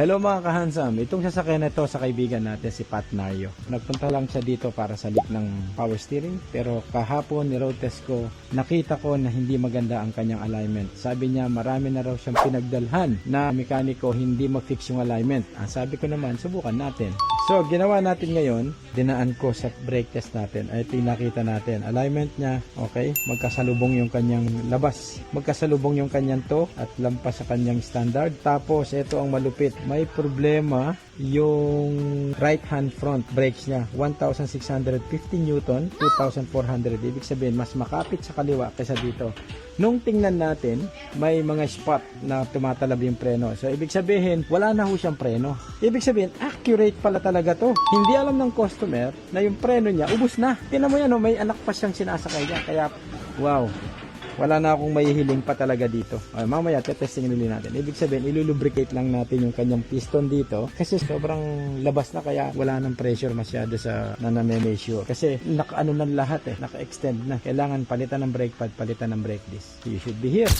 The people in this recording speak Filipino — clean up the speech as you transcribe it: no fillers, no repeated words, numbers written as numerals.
Hello mga kahansam, itong sasakyan na ito sa kaibigan natin si Pat Nario. Nagpunta lang siya dito para sa leak ng power steering, pero kahapon ni road test ko, nakita ko na hindi maganda ang kanyang alignment. Sabi niya marami na raw siyang pinagdalhan na mekaniko hindi mag-fix yung alignment. Sabi ko naman, subukan natin. So ginawa natin ngayon, dinaan ko sa brake test natin. Ay ito yung nakita natin, alignment niya, okay, magkasalubong yung kanyang labas, magkasalubong yung kanyang toe at lampas sa kanyang standard. Tapos ito ang malupit, may problema yung right hand front brakes niya, 1650 Newton, 2400. Ibig sabihin mas makapit sa kaliwa kaysa dito. Nung tingnan natin, may mga spot na tumatalab yung preno. So ibig sabihin wala na ho siyang preno. Ibig sabihin accurate pala talaga to. Hindi alam ng customer na yung preno niya ubos na. Tingnan mo yan, may anak pa siyang sinasakay niya. Kaya wow, wala na akong mahihiling pa talaga dito. Mamaya testing nili natin. Ibig sabihin ilulubricate lang natin yung kanyang piston dito kasi sobrang labas na, kaya wala nang pressure masyado sa naname-measure. Kasi naka-ano na lahat naka-extend na. Kailangan palitan ng brake pad, palitan ng brake disc. You should be here.